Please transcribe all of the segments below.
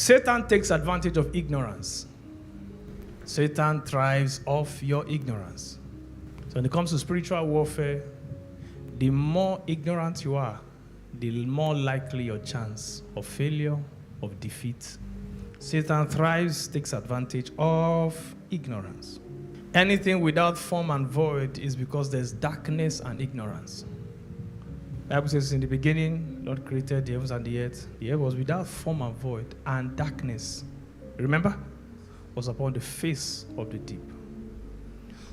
Satan takes advantage of ignorance. Satan thrives off your ignorance. So when it comes to spiritual warfare, the more ignorant you are, the more likely your chance of failure, of defeat. Satan thrives, takes advantage of ignorance. Anything without form and void is because there's darkness and ignorance. The Bible says in the beginning, Lord created the heavens and the earth. The earth was without form and void, and darkness, remember, was upon the face of the deep.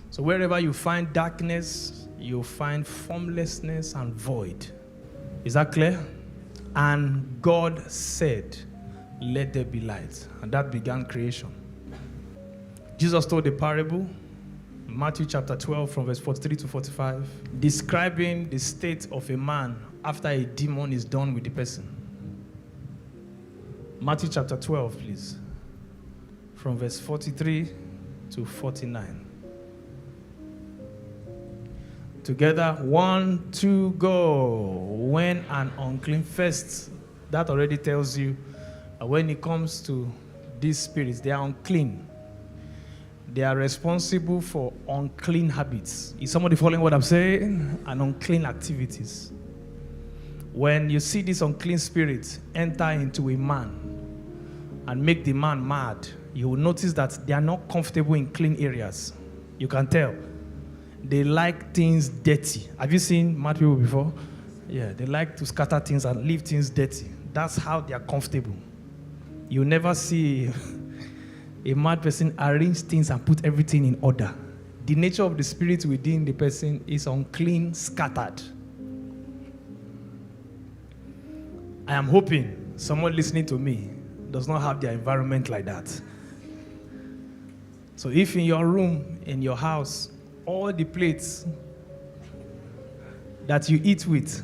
So wherever you find darkness, you find formlessness and void. Is that clear? And God said, let there be light. And that began creation. Jesus told a parable, Matthew chapter 12 from verse 43 to 45, describing the state of a man after a demon is done with the person. Matthew chapter 12, please. From verse 43 to 49. Together, 1, 2, go. When an unclean first, that already tells you when it comes to these spirits, they are unclean. They are responsible for unclean habits. Is somebody following what I'm saying? And unclean activities. When you see these unclean spirits enter into a man and make the man mad, you will notice that they are not comfortable in clean areas. You can tell. They like things dirty. Have you seen mad people before? Yeah, they like to scatter things and leave things dirty. That's how they are comfortable. You never see a mad person arrange things and put everything in order. The nature of the spirit within the person is unclean, scattered. I am hoping someone listening to me does not have their environment like that. So if in your room, in your house, all the plates that you eat with,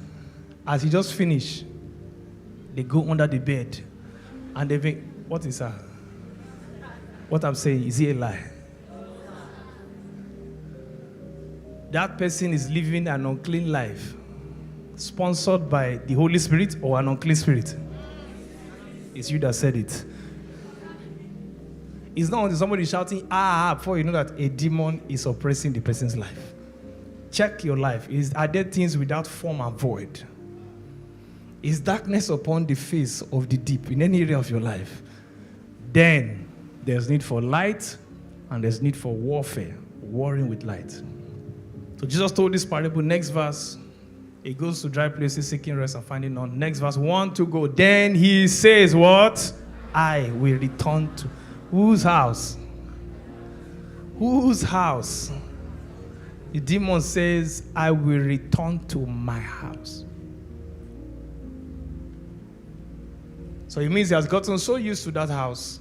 as you just finish, they go under the bed and they think, what is that? What I'm saying, is it a lie? That person is living an unclean life, sponsored by the Holy Spirit or an unclean spirit. It's you that said it. It's not until somebody shouting, before you know that a demon is oppressing the person's life. Check your life. Are there things without form and void? Is darkness upon the face of the deep in any area of your life? Then there's need for light and there's need for warfare, warring with light. So Jesus told this parable. Next verse, he goes to dry places seeking rest and finding none. Next verse, 1 to go. Then he says what? I will return to whose house? Whose house? The demon says, I will return to my house. So it means he has gotten so used to that house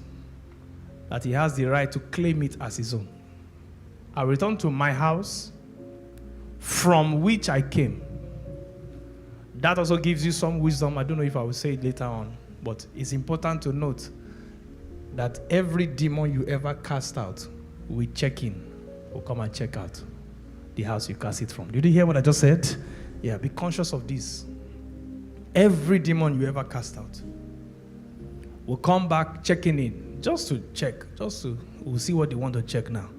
that he has the right to claim it as his own. I return to my house from which I came. That also gives you some wisdom. I don't know if I will say it later on, but it's important to note that every demon you ever cast out will check in, will come and check out the house you cast it from. Did you hear what I just said? Yeah, be conscious of this. Every demon you ever cast out will come back checking in, just to check, we'll see what they want to check now.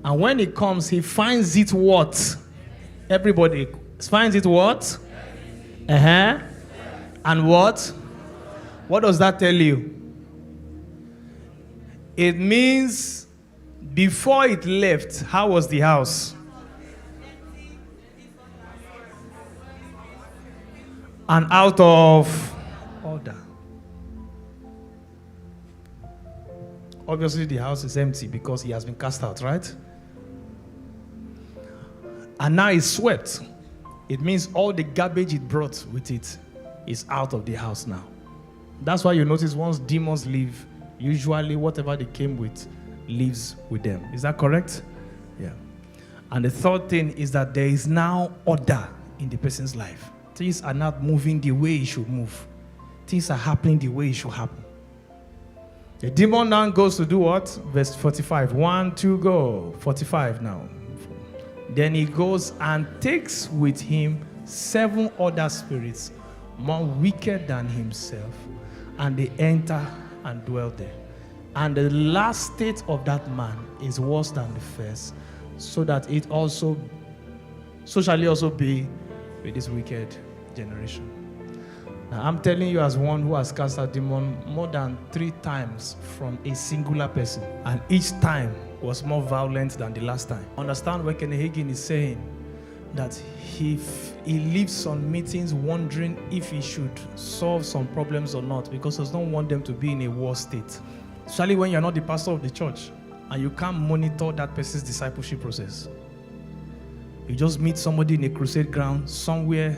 And when he comes, he finds it what? Everybody finds it what? And what? What does that tell you? It means before it left, how was the house? And out of order. Obviously, the house is empty because he has been cast out, right? And now it's swept. It means all the garbage it brought with it is out of the house now. That's why you notice once demons leave, usually whatever they came with leaves with them. Is that correct? Yeah. And the third thing is that there is now order in the person's life. Things are not moving the way it should move. Things are happening the way it should happen. The demon now goes to do what? Verse 45. 1, 2, go. 45 now. Then he goes and takes with him 7 other spirits more wicked than himself, and they enter and dwell there. And the last state of that man is worse than the first, so shall it also be with this wicked generation. Now, I'm telling you, as one who has cast out demon more than 3 times from a singular person, and each time was more violent than the last time. Understand what Kenneth Hagin is saying, that he leaves on meetings wondering if he should solve some problems or not, because he does not want them to be in a war state. Especially when you're not the pastor of the church and you can't monitor that person's discipleship process. You just meet somebody in a crusade ground somewhere,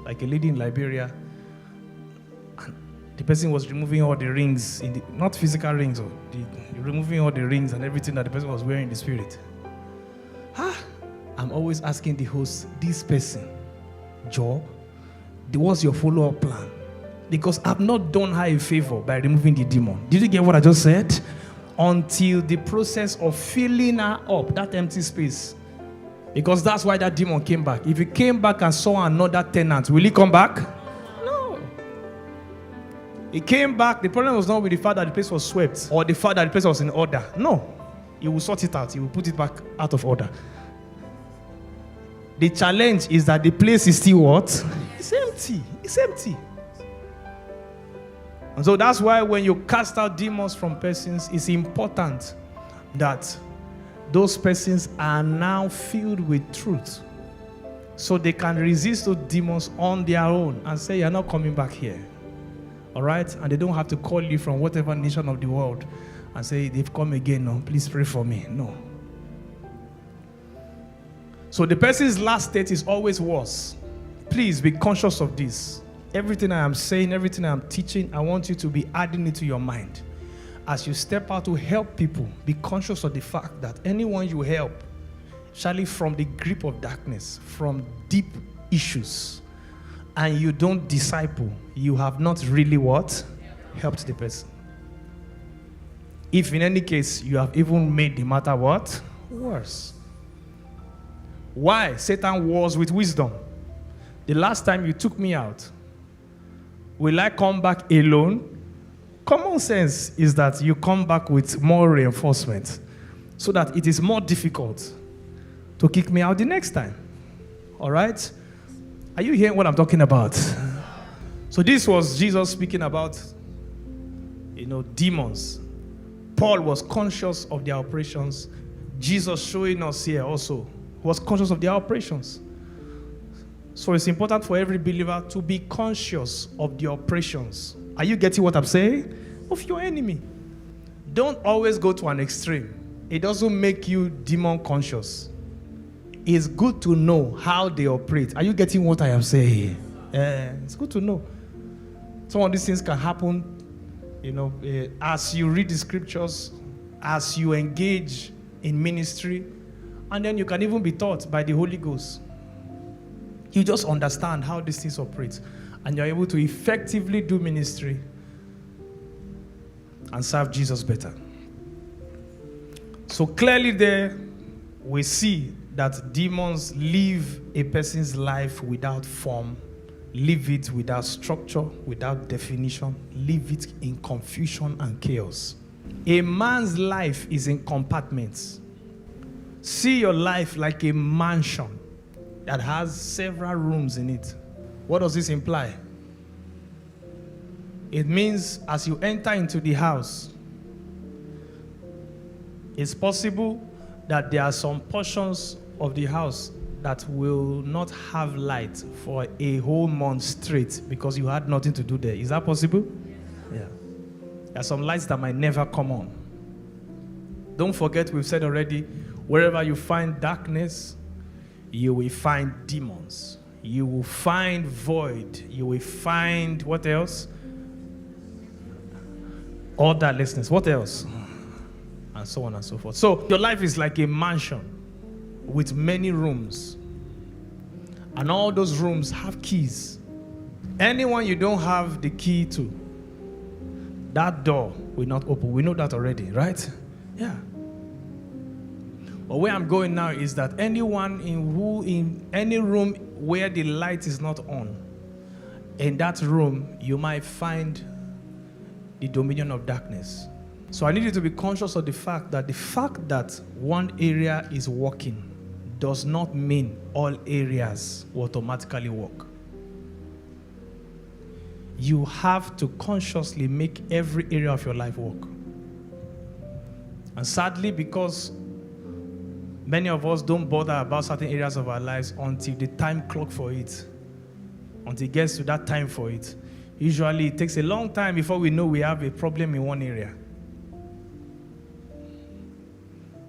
like a lady in Liberia, and the person was removing all the rings, not physical rings, removing all the rings and everything that the person was wearing in the spirit. I'm always asking the host, this person, Joe, what's your follow-up plan? Because I've not done her a favor by removing the demon. Did you get what I just said? Until the process of filling her up, that empty space. Because that's why that demon came back. If he came back and saw another tenant, will he come back? No. He came back. The problem was not with the fact that the place was swept or the fact that the place was in order. No. He will sort it out. He will put it back out of order. The challenge is that the place is still what? It's empty. It's empty. And so that's why when you cast out demons from persons, it's important that those persons are now filled with truth, so they can resist those demons on their own and say, you're not coming back here. All right? And they don't have to call you from whatever nation of the world and say, they've come again. No, please pray for me. No. So the person's last state is always worse. Please be conscious of this. Everything I am saying, everything I am teaching, I want you to be adding it to your mind. As you step out to help people, be conscious of the fact that anyone you help, surely from the grip of darkness, from deep issues, and you don't disciple, you have not really what? Helped the person. If in any case, you have even made the matter what? Worse. Why? Satan wars with wisdom. The last time you took me out, will I come back alone? Common sense is that you come back with more reinforcement so that it is more difficult to kick me out the next time. All right? Are you hearing what I'm talking about? So this was Jesus speaking about, demons. Paul was conscious of their operations. Jesus showing us here also was conscious of their operations. So it's important for every believer to be conscious of the operations. Are you getting what I'm saying? Of your enemy. Don't always go to an extreme. It doesn't make you demon conscious. It's good to know how they operate. Are you getting what I am saying? It's good to know. Some of these things can happen, as you read the scriptures, as you engage in ministry, and then you can even be taught by the Holy Ghost. You just understand how these things operate, and you're able to effectively do ministry and serve Jesus better. So clearly there, we see that demons live a person's life without form, live it without structure, without definition, live it in confusion and chaos. A man's life is in compartments. See your life like a mansion that has several rooms in it. What does this imply? It means as you enter into the house, it's possible that there are some portions of the house that will not have light for a whole month straight because you had nothing to do there. Is that possible? Yeah. There are some lights that might never come on. Don't forget, we've said already, wherever you find darkness, you will find demons. You will find void. You will find, what else? Orderlessness. What else? And so on and so forth. So your life is like a mansion with many rooms. And all those rooms have keys. Anyone you don't have the key to, that door will not open. We know that already, right? Yeah. But where I'm going now is that anyone in any room where the light is not on, in that room you might find the dominion of darkness. So I need you to be conscious of the fact that one area is working does not mean all areas will automatically work. You have to consciously make every area of your life work. And sadly, because many of us don't bother about certain areas of our lives until the time clock for it, until it gets to that time for it. Usually it takes a long time before we know we have a problem in one area.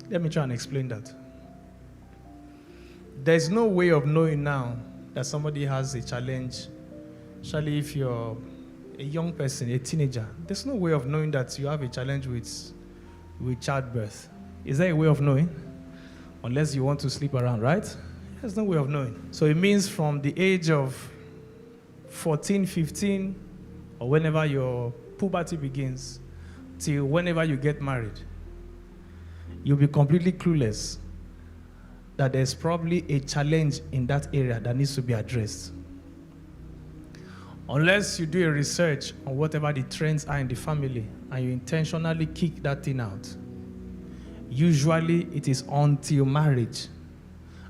Let me try and explain that. There's no way of knowing now that somebody has a challenge, especially if you're a young person, a teenager. There's no way of knowing that you have a challenge with childbirth. Is there a way of knowing? Unless you want to sleep around, right? There's no way of knowing. So it means from the age of 14, 15, or whenever your puberty begins, till whenever you get married, you'll be completely clueless that there's probably a challenge in that area that needs to be addressed. Unless you do a research on whatever the trends are in the family and you intentionally kick that thing out. Usually it is until marriage.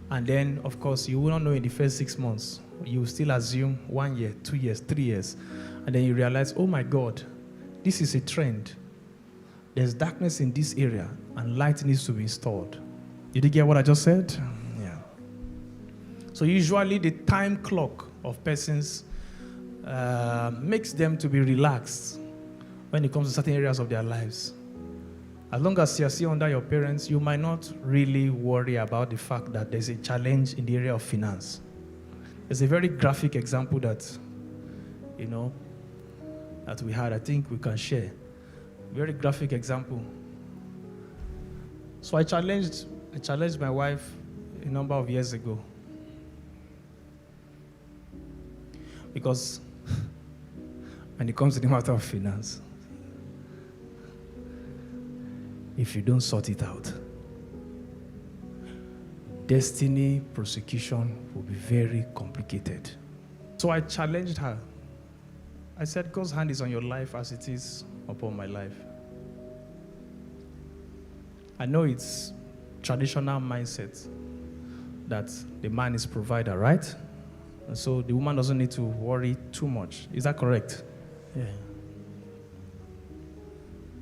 And then, of course, you will not know in the first 6 months. You will still assume 1 year, 2 years, 3 years. And then you realize, oh my God, this is a trend. There's darkness in this area and light needs to be installed. Did you get what I just said? Yeah. So usually the time clock of persons makes them to be relaxed when it comes to certain areas of their lives. As long as you're still under your parents, you might not really worry about the fact that there's a challenge in the area of finance. There's a very graphic example that, that we had. I think we can share. Very graphic example. So I challenged my wife a number of years ago. Because when it comes to the matter of finance, if you don't sort it out, destiny prosecution will be very complicated. So I challenged her. I said, God's hand is on your life as it is upon my life. I know it's traditional mindset that the man is provider, right? And so the woman doesn't need to worry too much. Is that correct? Yeah.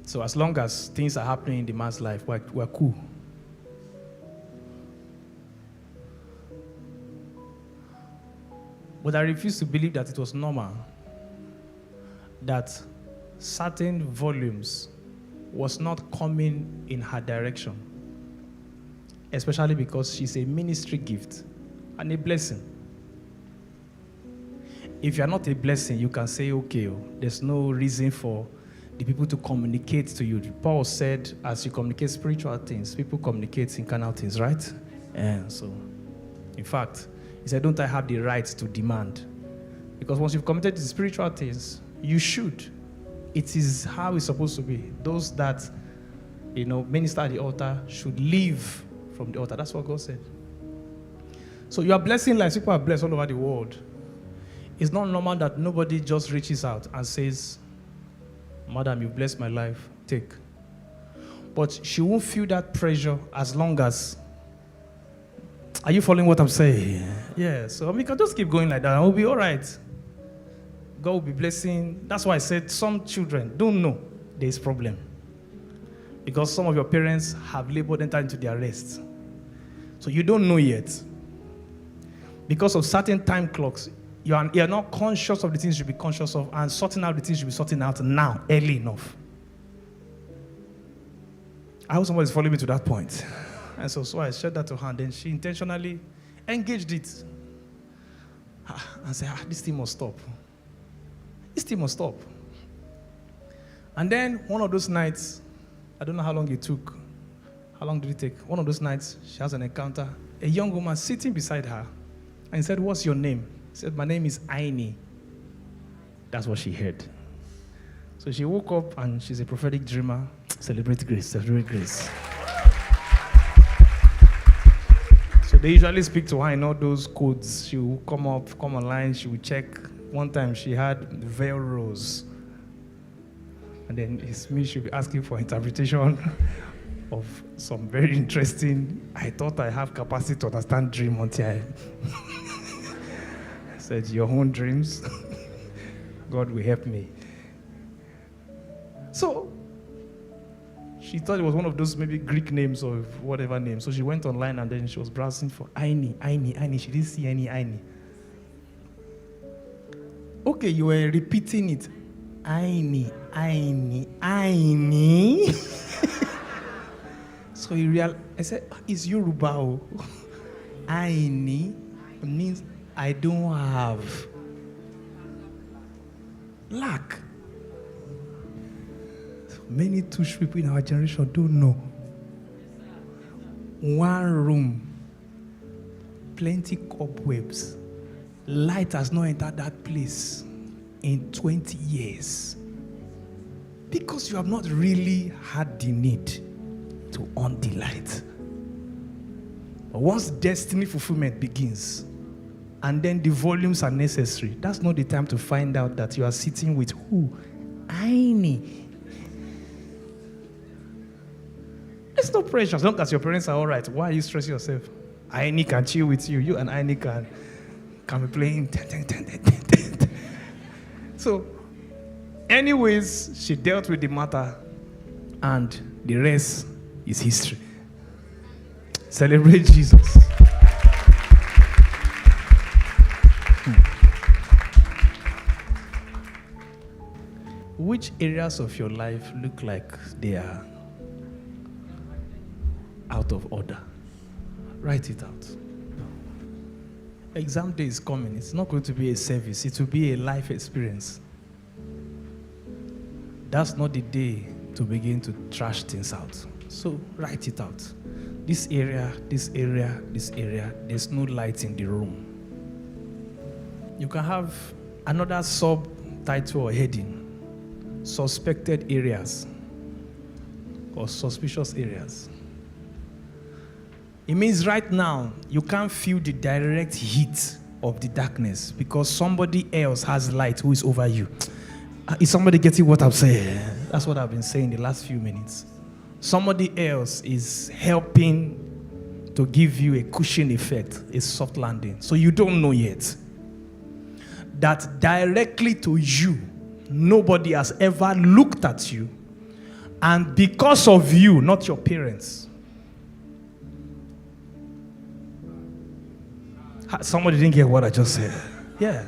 So as long as things are happening in the man's life, we're cool. But I refuse to believe that it was normal that certain volumes was not coming in her direction, especially because she's a ministry gift and a blessing. If you're not a blessing, you can say, okay, there's no reason for the people to communicate to you. Paul said, as you communicate spiritual things, people communicate in carnal things, right? And so, in fact, he said, don't I have the right to demand? Because once you've committed to spiritual things, you should. It is how it's supposed to be. Those that, minister at the altar should live from the altar. That's what God said. So you are blessing lives. People are blessed all over the world. It's not normal that nobody just reaches out and says, Madam, you blessed my life, take. But she won't feel that pressure as long as... Are you following what I'm saying? Yeah, so we can just keep going like that and we'll be all right. God will be blessing. That's why I said some children don't know there's problem. Because some of your parents have labored entered into their rest. So you don't know yet. Because of certain time clocks, you're not conscious of the things you should be conscious of, and sorting out the things you should be sorting out now, early enough. I hope somebody's following me to that point. And so I shared that to her, and then she intentionally engaged it. And said, this thing must stop. This thing must stop. And then one of those nights, I don't know how long it took. How long did it take? One of those nights, she has an encounter. A young woman sitting beside her, and said, what's your name? She said, my name is Aini. That's what she heard. So she woke up, and she's a prophetic dreamer. Celebrate grace, celebrate grace. So they usually speak to her in all those codes. She will come online, she will check. One time she had veil rose. And then his me should be asking for interpretation of some very interesting. I thought I have capacity to understand dream until I said, your own dreams. God will help me. So she thought it was one of those maybe Greek names or whatever name. So she went online and then she was browsing for Aini. She didn't see any Aini. Okay, you were repeating it. Aini. So he realized, I said, it's Yoruba. Aini means I don't have. Lack. Many Tush people in our generation don't know. One room, plenty cobwebs. Light has not entered that place in 20 years. Because you have not really had the need to on the light. But once destiny fulfillment begins, and then the volumes are necessary, that's not the time to find out that you are sitting with who? Aini. It's no pressure. As long as your parents are all right, why are you stressing yourself? Aini can chill with you. You and Aini can be playing. So, anyways, she dealt with the matter, and the rest is history. Celebrate Jesus. Which areas of your life look like they are out of order? Write it out. Exam day is coming. It's not going to be a service. It will be a life experience. That's not the day to begin to trash things out. So write it out. This area, there's no light in the room. You can have another subtitle or heading. Suspected areas or suspicious areas. It means right now you can't feel the direct heat of the darkness because somebody else has light who is over you. Is somebody getting what I'm saying? That's what I've been saying the last few minutes. Somebody else is helping to give you a cushion effect, a soft landing. So you don't know yet that directly to you, nobody has ever looked at you. And because of you, not your parents. Somebody didn't get what I just said. Yeah.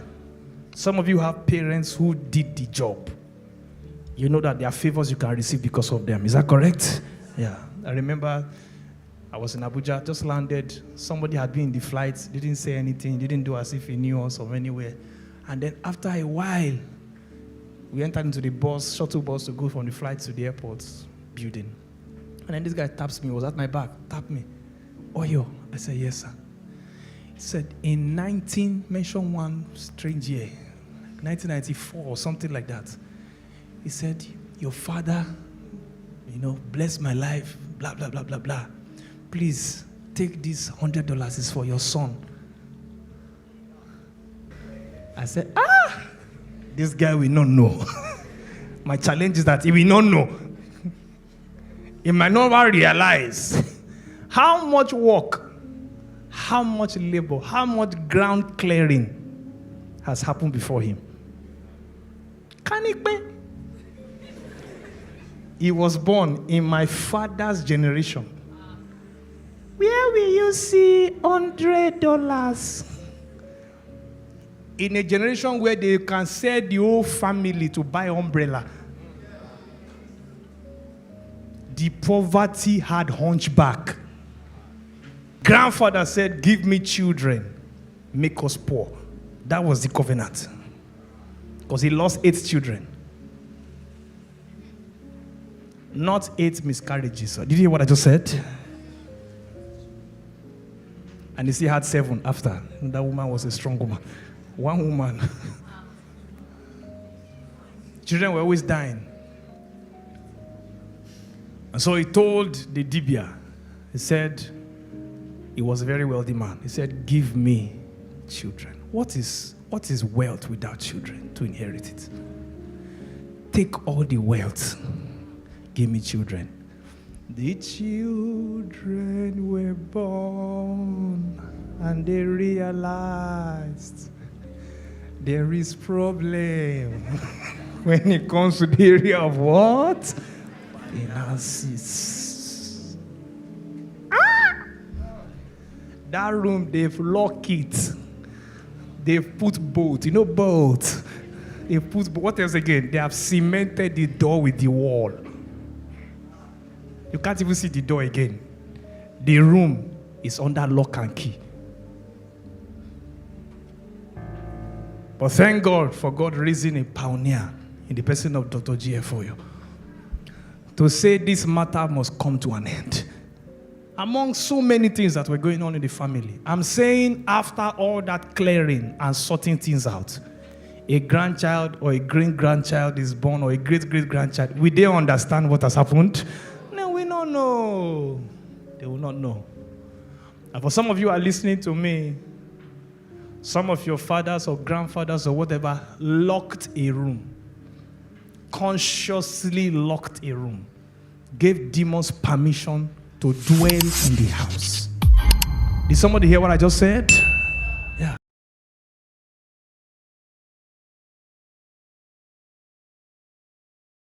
Some of you have parents who did the job. You know that there are favors you can receive because of them. Is that correct? Yeah. I remember I was in Abuja, just landed. Somebody had been in the flight, didn't say anything, didn't do as if he knew us from anywhere. And then after a while, we entered into the bus, shuttle bus to go from the flight to the airport building. And then this guy taps me, he was at my back, tapped me. Oyor. I said, yes, sir. He said, mention one strange year, 1994 or something like that. He said, your father, bless my life, blah, blah, blah, blah, blah. Please, take this $100, it's for your son. I said, this guy will not know. My challenge is that he will not know. He might not realize how much work, how much labor, how much ground clearing has happened before him. Can it be? He was born in my father's generation. Where will you see $100? In a generation where they can sell the whole family to buy umbrella. The poverty had hunchback. Grandfather said, give me children, make us poor. That was the covenant. Because he lost 8 children. Not 8 miscarriages. Did you hear what I just said? And he still had 7 after. That woman was a strong woman. One woman. Children were always dying. And so he told the Dibia, he said, he was a very wealthy man. He said, give me children. What is wealth without children to inherit it? take all the wealth. Give me children. The children were born and they realized there is problem when it comes to the area of what? Finances. That room, they've locked it. They've put bolt. You know bolt? They put, what else again? They have cemented the door with the wall. You can't even see the door again. The room is under lock and key. But thank God for God raising a pioneer in the person of Dr. G.F. Oyor to say this matter must come to an end. Among so many things that were going on in the family, I'm saying after all that clearing and sorting things out, a grandchild or a great-grandchild is born or a great-great-grandchild, will they understand what has happened? No, we don't know. They will not know. And for some of you who are listening to me, some of your fathers or grandfathers or whatever locked a room, consciously locked a room, gave demons permission to dwell in the house. Did somebody hear what I just said?